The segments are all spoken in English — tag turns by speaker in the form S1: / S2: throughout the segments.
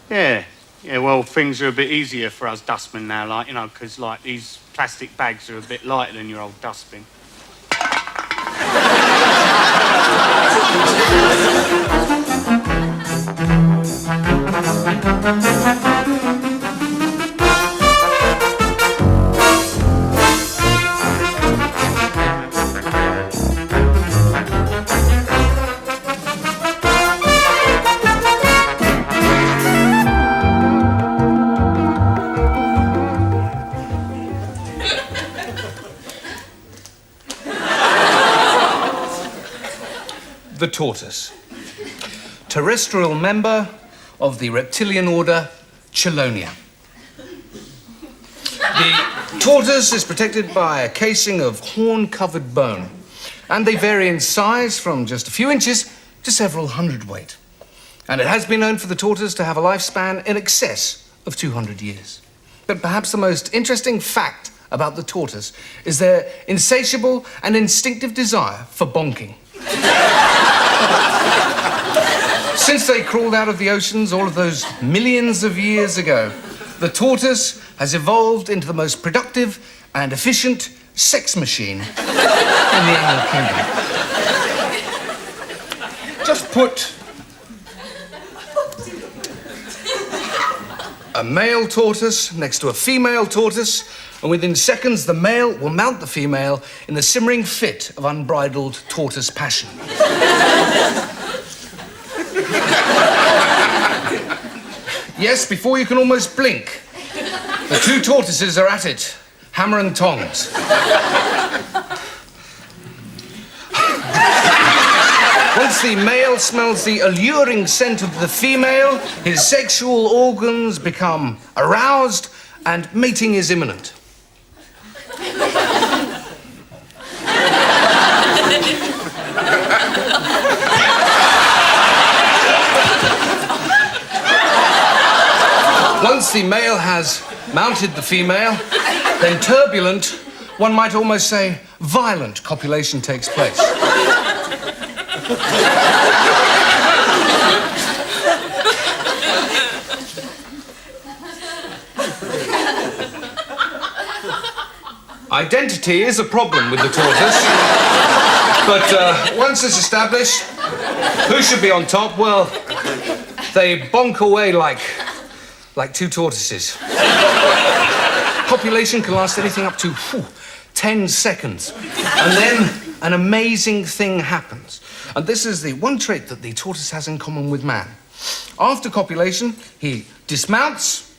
S1: Yeah. Yeah, well, things are a bit easier for us dustmen now, like, you know, because, like, these plastic bags are a bit lighter than your old dustbin.
S2: The tortoise. Terrestrial member of the reptilian order Chelonia. The tortoise is protected by a casing of horn-covered bone, and they vary in size from just a few inches to several hundredweight. And it has been known for the tortoise to have a lifespan in excess of 200 years. But perhaps the most interesting fact about the tortoise is their insatiable and instinctive desire for bonking. Since they crawled out of the oceans all of those millions of years ago, the tortoise has evolved into the most productive and efficient sex machine in the animal kingdom. Just put a male tortoise next to a female tortoise, and within seconds the male will mount the female in the simmering fit of unbridled tortoise passion. Yes, before you can almost blink, the two tortoises are at it, hammer and tongs. Once the male smells the alluring scent of the female, his sexual organs become aroused and mating is imminent. Once the male has mounted the female, then turbulent, one might almost say violent copulation takes place. Identity is a problem with the tortoise, but once it's established, who should be on top? Well, they bonk away like two tortoises. Copulation can last anything up to 10 seconds. And then an amazing thing happens. And this is the one trait that the tortoise has in common with man. After copulation, he dismounts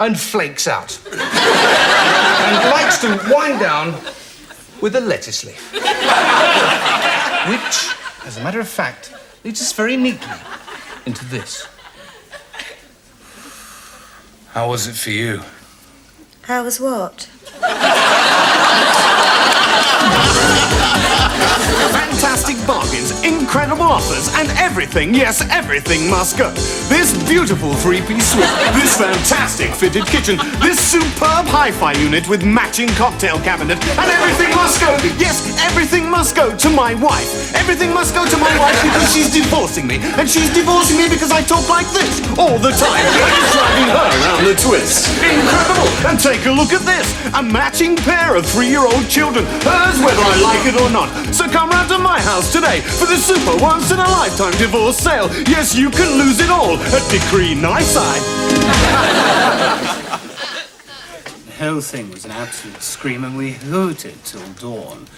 S2: and flakes out. And likes to wind down with a lettuce leaf. Which, as a matter of fact, leads us very neatly into this. How was it for you?
S3: How was what?
S4: Fantastic bargains, incredible offers, and everything, yes, everything must go. This beautiful three-piece suite, this fantastic fitted kitchen, this superb hi-fi unit with matching cocktail cabinet, and everything must go. Yes, everything must go to my wife. Everything must go to my wife because she's divorcing me, and she's divorcing me because I talk like this all the time. It's driving her around the twist. Incredible! And take a look at this, a matching pair of 3-year-old children, hers whether I like it or not. So come round to my house today for the super once-in-a-lifetime divorce sale. Yes, you can lose it all at Decree Nightside.
S1: The whole thing was an absolute scream, and we hooted till dawn.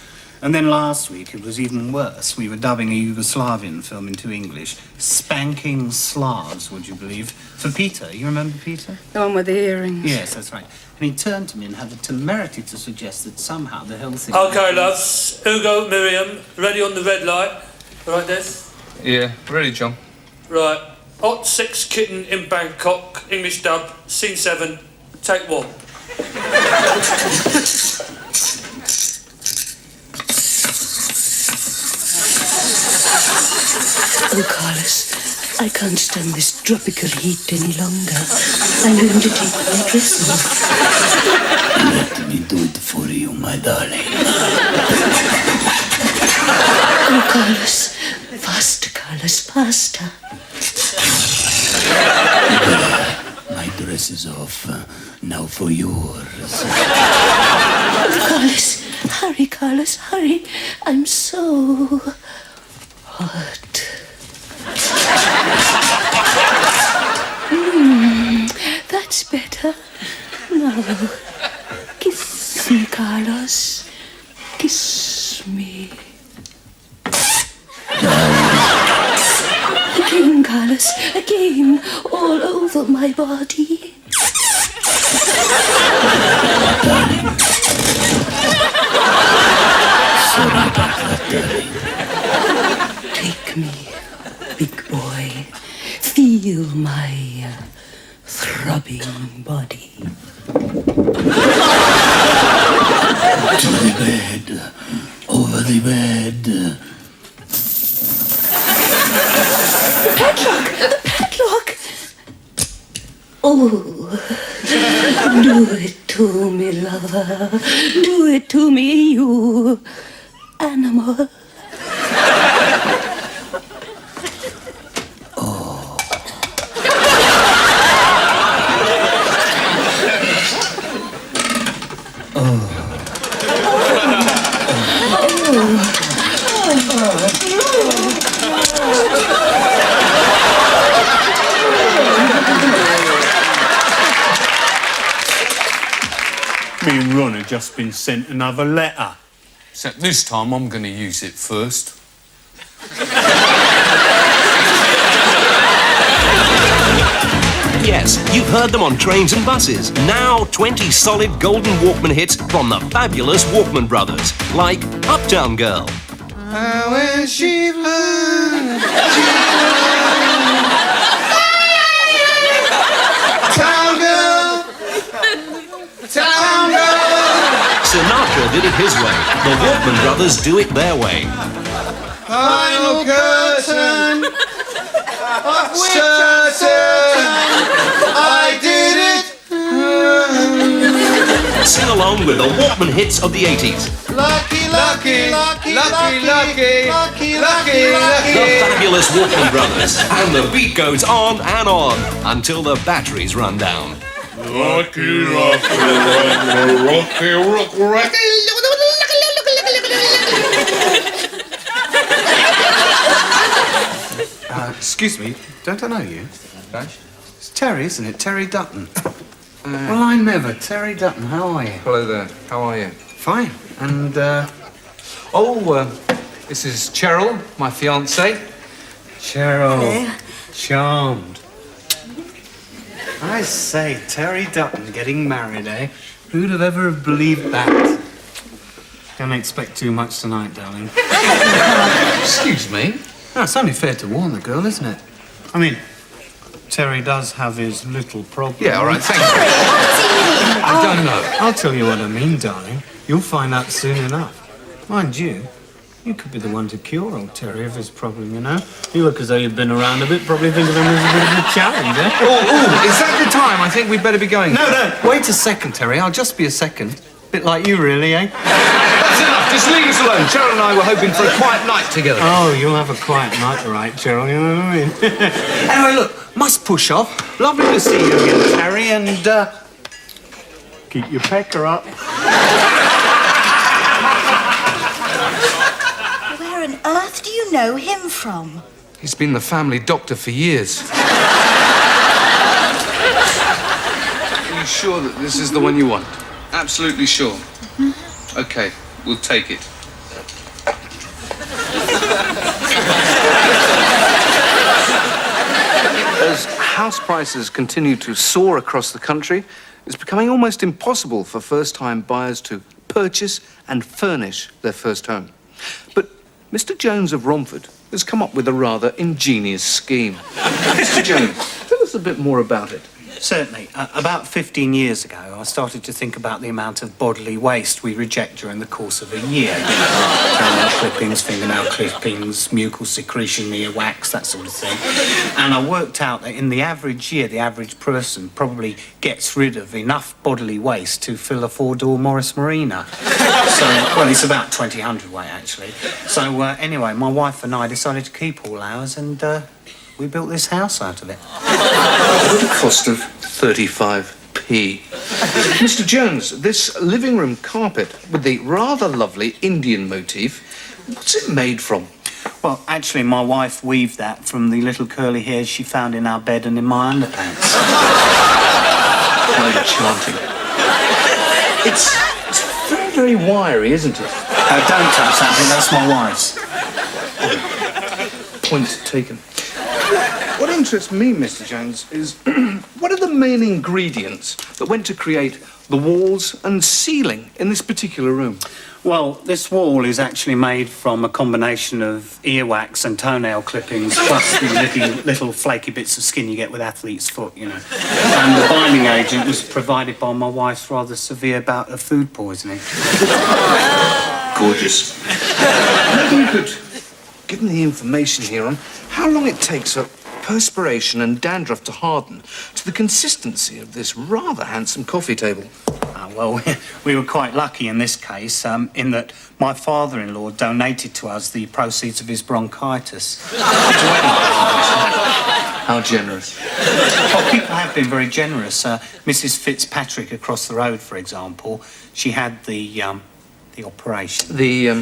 S1: And then last week it was even worse. We were dubbing a Yugoslavian film into English. Spanking Slavs, would you believe? For Peter. You remember Peter?
S3: The one with the earrings.
S1: Yes, that's right. And he turned to me and had the temerity to suggest that somehow the whole thing...
S5: OK, loves. Hugo, Miriam, ready on the red light. All right, Des?
S2: Yeah, ready, John.
S5: Right. Hot Sex Kitten in Bangkok, English dub, scene 7, take 1.
S6: Oh, Carlos, I can't stand this tropical heat any longer. I'm going to take my dress off.
S7: Let me do it for you, my darling.
S6: Oh, Carlos, faster, Carlos, faster.
S7: dress is off. Now for yours.
S6: Carlos, hurry. I'm so hot. That's better. Now, kiss me, Carlos. Kiss me. Again, Carlos. Again. All over my body.
S7: Sorry about that, darling.
S6: Take me, big boy. Feel my throbbing body.
S7: To the bed. Over the bed.
S6: Padlock! The padlock! Oh, do it to me, lover. Do it to me, you animal.
S4: Me and Ron have just been sent another letter.
S2: Except this time I'm going to use it first.
S8: Yes, you've heard them on trains and buses. Now 20 solid golden Walkman hits from the fabulous Walkman Brothers, like Uptown Girl.
S2: When she Town girl.
S8: Sinatra did it his way. The Walkman Brothers do it their way.
S2: Final curtain of certain I did it.
S8: Sing along with the Walkman hits of the 80s.
S2: Lucky, lucky, lucky, lucky, lucky, lucky,
S8: The
S2: lucky.
S8: fabulous Walkman Brothers. And the beat goes on and on until the batteries run down.
S2: Lucky, lucky, lucky, lucky.
S1: Excuse me, don't I know you? It's Terry, isn't it? Terry Dutton. Well, I never. Terry Dutton, how are you?
S2: Hello there. How are you?
S1: Fine. And,
S2: This is Cheryl, my fiancée.
S1: Cheryl. Charmed. I say, Terry Dutton getting married, eh? Who'd have ever believed that? Don't expect too much tonight, darling.
S2: Excuse me.
S1: No, it's only fair to warn the girl, isn't it? I mean, Terry does have his little problem.
S2: Yeah, all right, thank you. I don't know.
S1: I'll tell you what I mean, darling. You'll find out soon enough. Mind you, you could be the one to cure old Terry of his problem, you know? You look as though you've been around a bit, probably think of him as a bit of a challenge, eh?
S2: Oh, is that the time? I think we'd better be going.
S1: No, wait a second, Terry. I'll just be a second. Bit like you, really, eh?
S2: That's enough. Just leave us alone. Cheryl and I were hoping for a quiet night together.
S1: Oh, you'll have a quiet night, all right, Cheryl, you know what I mean? Anyway, look, must push off. Lovely to see you again, Terry, and, keep your pecker up.
S3: Where on earth do you know him from?
S2: He's been the family doctor for years. Are you sure that this is the one you want? Absolutely sure. Okay, we'll take it. As house prices continue to soar across the country, it's becoming almost impossible for first-time buyers to purchase and furnish their first home. But Mr. Jones of Romford has come up with a rather ingenious scheme. Mr. Jones, tell us a bit more about it.
S1: Certainly. About 15 years ago, I started to think about the amount of bodily waste we reject during the course of a year. You know, toenail clippings, fingernail clippings, mucal secretion, earwax, that sort of thing. And I worked out that in the average year, the average person probably gets rid of enough bodily waste to fill a 4-door Morris Marina. So, well, it's about 20 hundredweight, actually. So, anyway, my wife and I decided to keep all ours and We built this house out of it.
S2: At a cost of 35p. Mr. Jones, this living room carpet with the rather lovely Indian motif, what's it made from?
S1: Well, actually, my wife weaved that from the little curly hairs she found in our bed and in my underpants.
S2: How enchanting. It's very, very wiry, isn't it?
S1: Don't touch that bit, that's my wife's.
S2: Point taken. What interests me, Mr. Jones, is what are the main ingredients that went to create the walls and ceiling in this particular room?
S1: Well, this wall is actually made from a combination of earwax and toenail clippings, plus the little flaky bits of skin you get with athlete's foot, you know. And the binding agent was provided by my wife's rather severe bout of food poisoning.
S2: Gorgeous. Maybe you could give me the information here on how long it takes for perspiration and dandruff to harden to the consistency of this rather handsome coffee table.
S1: Well, we were quite lucky in this case, in that my father-in-law donated to us the proceeds of his bronchitis.
S2: How generous.
S1: Well, people have been very generous. Mrs. Fitzpatrick across the road, for example, she had the operation.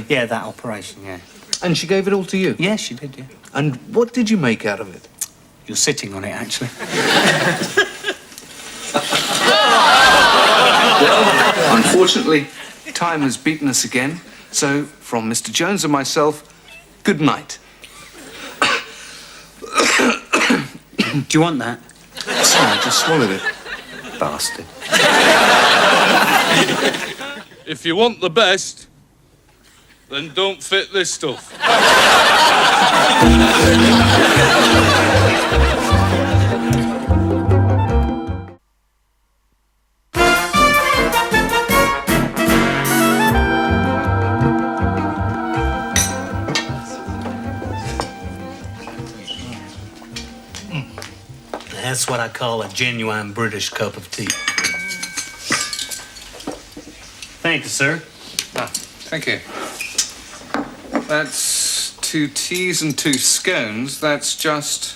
S2: Yeah,
S1: that operation, yeah.
S2: And she gave it all to you?
S1: Yeah, she did, yeah.
S2: And what did you make out of it?
S1: You're sitting on it, actually.
S2: Well, unfortunately, time has beaten us again. So, from Mr. Jones and myself, good night.
S1: Do you want that?
S2: Sorry, I just swallowed it.
S1: Bastard.
S5: If you want the best, then don't fit this stuff.
S9: That's what I call a genuine British cup of tea. Thank you, sir.
S2: Thank you. That's 2 teas and 2 scones. That's just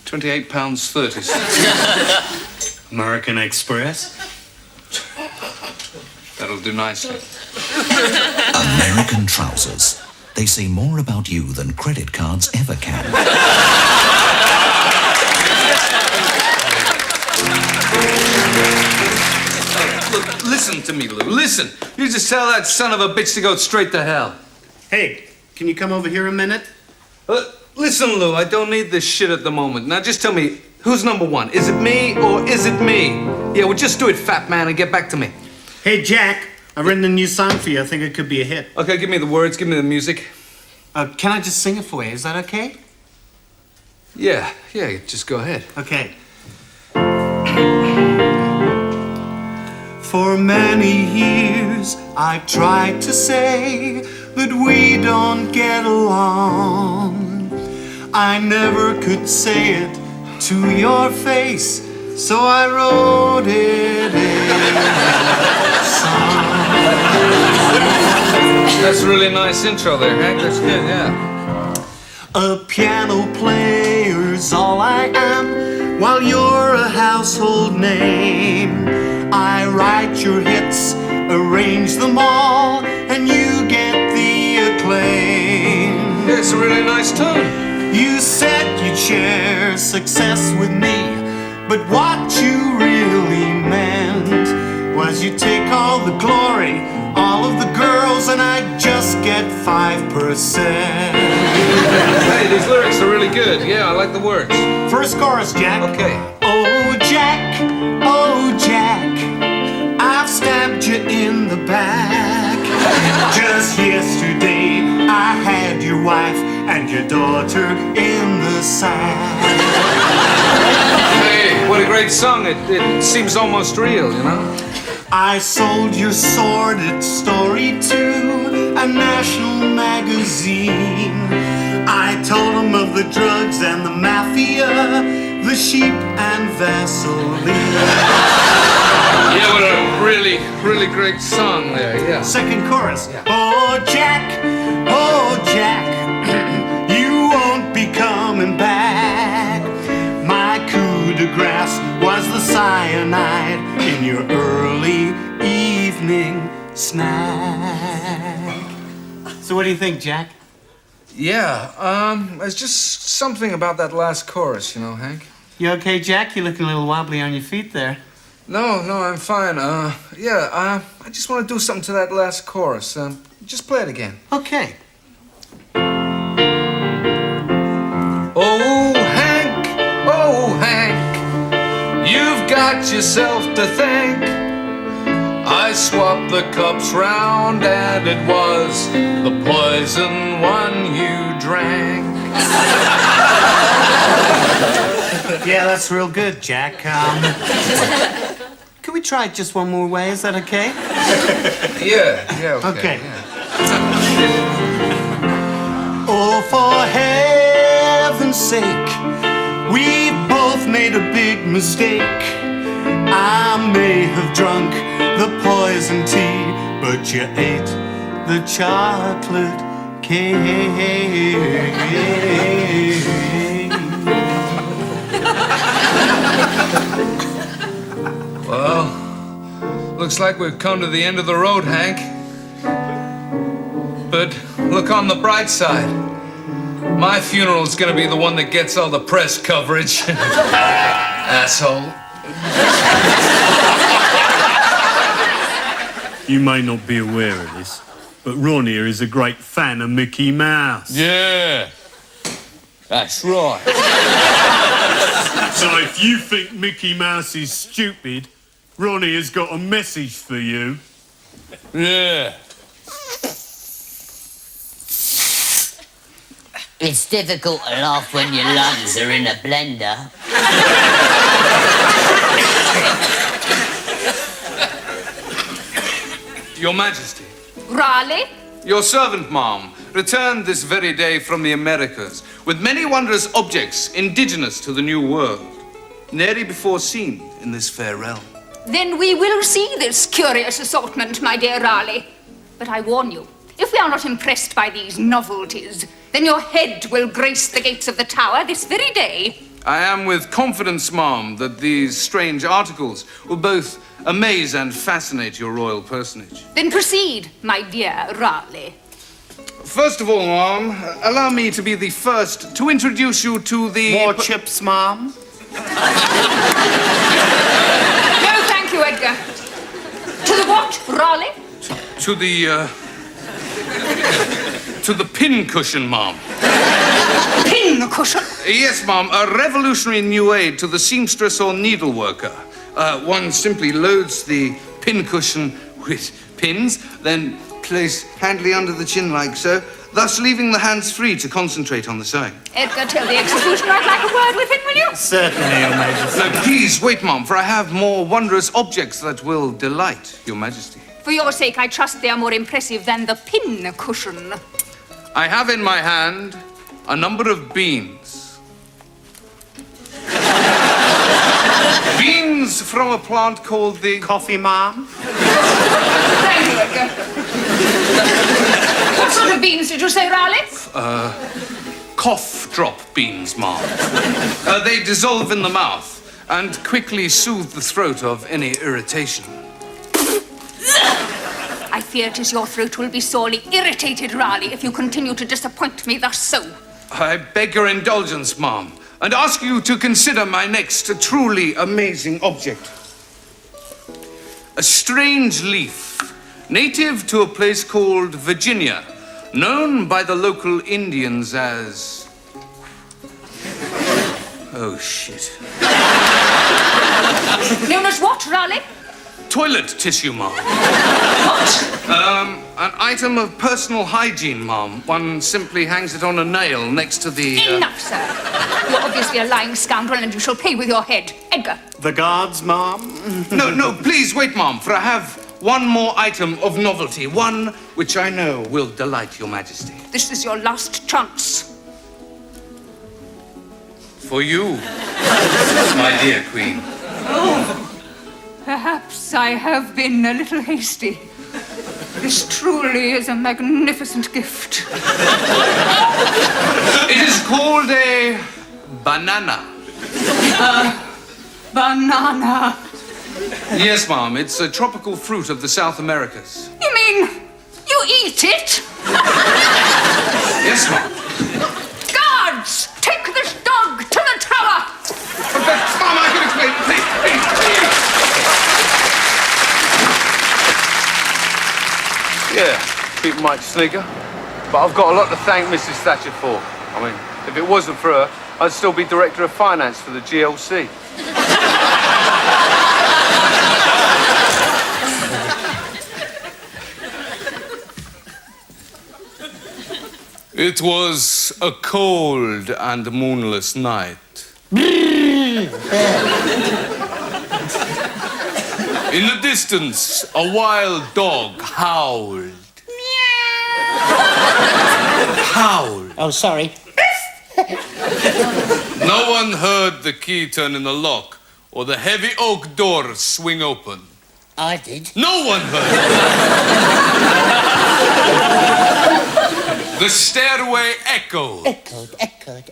S2: £28.30.
S9: American Express.
S2: That'll do nicely.
S10: American trousers. They say more about you than credit cards ever can.
S2: Look, listen to me, Lou. Listen. You just tell that son of a bitch to go straight to hell.
S1: Hey, can you come over here a minute?
S2: Listen, Lou, I don't need this shit at the moment. Now just tell me, who's number one? Is it me or is it me? Yeah, well, just do it, fat man, and get back to me.
S1: Hey, Jack, I've written a new song for you. I think it could be a hit.
S2: Okay, give me the words, give me the music.
S1: Can I just sing it for you? Is that okay?
S2: Yeah, just go ahead.
S1: Okay. For many years I've tried to say that we don't get along. I never could say it to your face, so I wrote it in a song.
S2: That's a really nice intro there, Hank. That's good, yeah.
S1: A piano player's all I am, while you're a household name. I write your hits, arrange them all, and you get the acclaim.
S2: Yeah, it's a really nice tune.
S1: You said you'd share success with me, but what you really meant was you take all the glory, all of the girls, and I just get 5%.
S2: Hey, these lyrics are really good. Yeah, I like the words.
S1: First chorus, Jack.
S2: Okay.
S1: Oh, Jack, I've stabbed you in the back. Just yesterday, I had your wife and your daughter in the sack.
S2: Hey, what a great song. It seems almost real, you know?
S1: I sold your sordid story to a national magazine. I told them of the drugs and the mafia, the sheep and Vaseline.
S2: Yeah, what a really, really great song there, yeah.
S1: Second chorus. Yeah. Oh, Jack, you won't be coming back.
S4: the grass was the cyanide in your early evening snack.
S9: So what do you think, Jack?
S2: Yeah, there's just something about that last chorus, you know, Hank.
S9: You okay, Jack? You're looking a little wobbly on your feet there.
S2: No, I'm fine. I just want to do something to that last chorus. Just play it again.
S9: Okay.
S2: Oh, Hank, you've got yourself to thank. I swapped the cups round and it was the poison one you drank.
S9: Yeah, that's real good, Jack. Can we try it just one more way? Is that okay?
S2: Yeah,
S9: Okay.
S2: Yeah.
S4: Oh, for heaven's sake, we both made a big mistake. I may have drunk the poison tea, but you ate the chocolate cake.
S2: Well, looks like we've come to the end of the road, Hank. But look on the bright side. My funeral's gonna be the one that gets all the press coverage. Asshole.
S4: You may not be aware of this, but Ron here is a great fan of Mickey Mouse.
S2: Yeah, that's right.
S4: So if you think Mickey Mouse is stupid, Ronnie has got a message for you.
S2: Yeah.
S11: It's difficult to laugh when your lungs are in a blender.
S2: Your Majesty.
S12: Raleigh?
S2: Your servant, ma'am, returned this very day from the Americas with many wondrous objects indigenous to the New World, nary before seen in this fair realm.
S12: Then we will see this curious assortment, my dear Raleigh. But I warn you, if we are not impressed by these novelties, then your head will grace the gates of the tower this very day.
S2: I am with confidence, ma'am, that these strange articles will both amaze and fascinate your royal personage.
S12: Then proceed, my dear Raleigh.
S2: First of all, ma'am, allow me to be the first to introduce you to the...
S1: More chips, ma'am?
S12: No, thank you, Edgar. To the what, Raleigh?
S2: To the pin cushion, ma'am.
S12: Pin cushion?
S2: Yes, ma'am, a revolutionary new aid to the seamstress or needleworker. One simply loads the pin cushion with pins, then place handily under the chin like so, thus leaving the hands free to concentrate on the sewing.
S12: Edgar, tell the executioner I'd like a word with him, will you?
S1: Certainly, Your Majesty.
S2: No, please wait, ma'am, for I have more wondrous objects that will delight Your Majesty.
S12: For your sake, I trust they are more impressive than the pin cushion.
S2: I have in my hand a number of beans. Beans from a plant called the...
S1: Coffee, ma'am?
S12: Thank you, Edgar. What sort of beans did you say, Raleigh?
S2: Cough drop beans, ma'am. They dissolve in the mouth and quickly soothe the throat of any irritation.
S12: I fear it is your throat will be sorely irritated, Raleigh, if you continue to disappoint me thus so.
S2: I beg your indulgence, ma'am, and ask you to consider my next truly amazing object. A strange leaf, native to a place called Virginia, known by the local Indians as... Oh, shit.
S12: Known as what, Raleigh?
S2: Toilet tissue, ma'am.
S12: What?
S2: An item of personal hygiene, ma'am. One simply hangs it on a nail next to the...
S12: Enough, sir. You're obviously a lying scoundrel and you shall pay with your head. Edgar.
S1: The guards, ma'am?
S2: No, please wait, ma'am, for I have one more item of novelty. One which I know will delight Your Majesty.
S12: This is your last chance.
S2: For you, my dear Queen.
S12: Oh, perhaps I have been a little hasty. This truly is a magnificent gift.
S2: It is called a banana.
S12: banana.
S2: Yes, Mum, it's a tropical fruit of the South Americas.
S12: You mean you eat it?
S2: Yes, Mum.
S12: Guards, take this dog to the tower.
S2: Mum, I can explain. Please. Yeah, people might snigger, but I've got a lot to thank Mrs. Thatcher for. I mean, if it wasn't for her, I'd still be Director of Finance for the GLC. It was a cold and moonless night. In the distance, a wild dog howled. Howled.
S13: Oh, sorry.
S2: No one heard the key turn in the lock or the heavy oak door swing open.
S13: I did.
S2: No one heard. The stairway echoed.
S13: Echoed.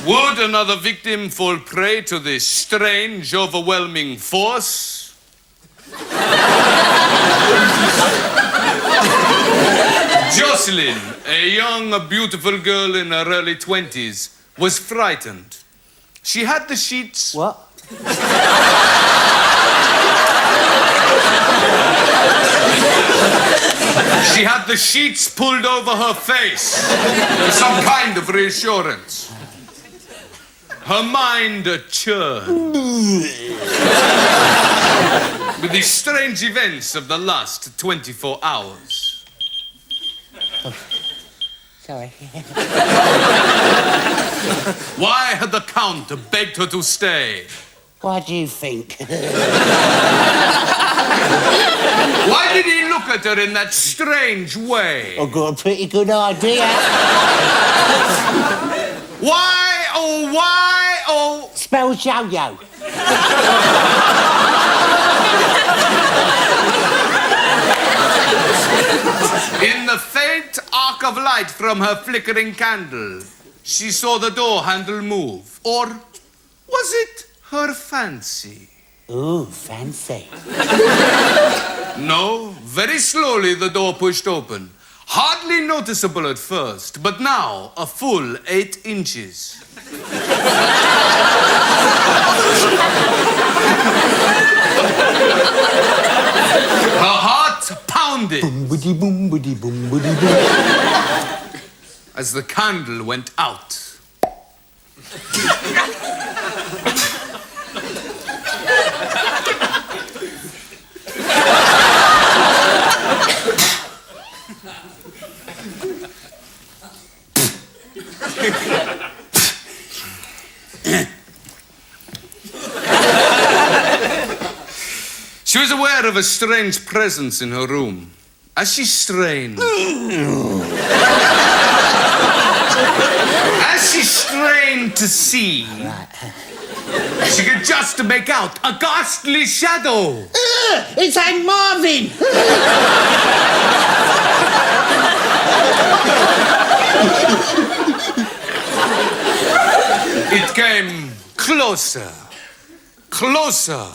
S2: Would another victim fall prey to this strange, overwhelming force? Jocelyn, a young, beautiful girl in her early 20s, was frightened. She had the sheets...
S13: What?
S2: She had the sheets pulled over her face for some kind of reassurance. Her mind churned with the strange events of the last 24 hours.
S13: Oh, sorry.
S2: Why had the Count begged her to stay?
S13: Why do you think?
S2: Why did he look at her in that strange way?
S13: I've got a pretty good idea.
S2: Why, oh...
S13: Spells yo-yo.
S2: In the faint arc of light from her flickering candle, she saw the door handle move. Or was it her fancy?
S13: Ooh, fancy.
S2: No, very slowly the door pushed open. Hardly noticeable at first, but now a full 8 inches. Her heart pounded as the candle went out. She was aware of a strange presence in her room. As she strained... As she strained to see... She could just make out a ghastly shadow.
S13: It's Aunt Marvin!
S2: It came closer. Closer.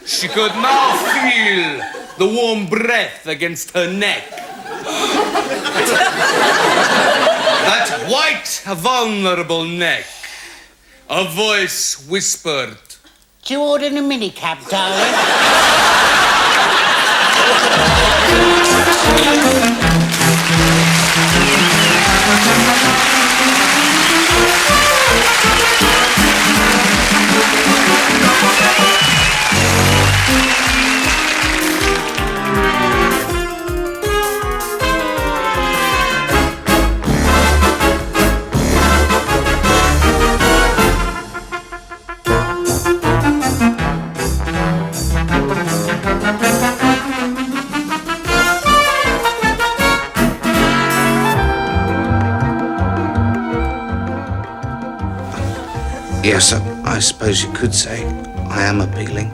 S2: She could now feel the warm breath against her neck. That white, vulnerable neck. A voice whispered,
S13: Do you order a minicab, darling?
S14: Yes, I suppose you could say I am appealing.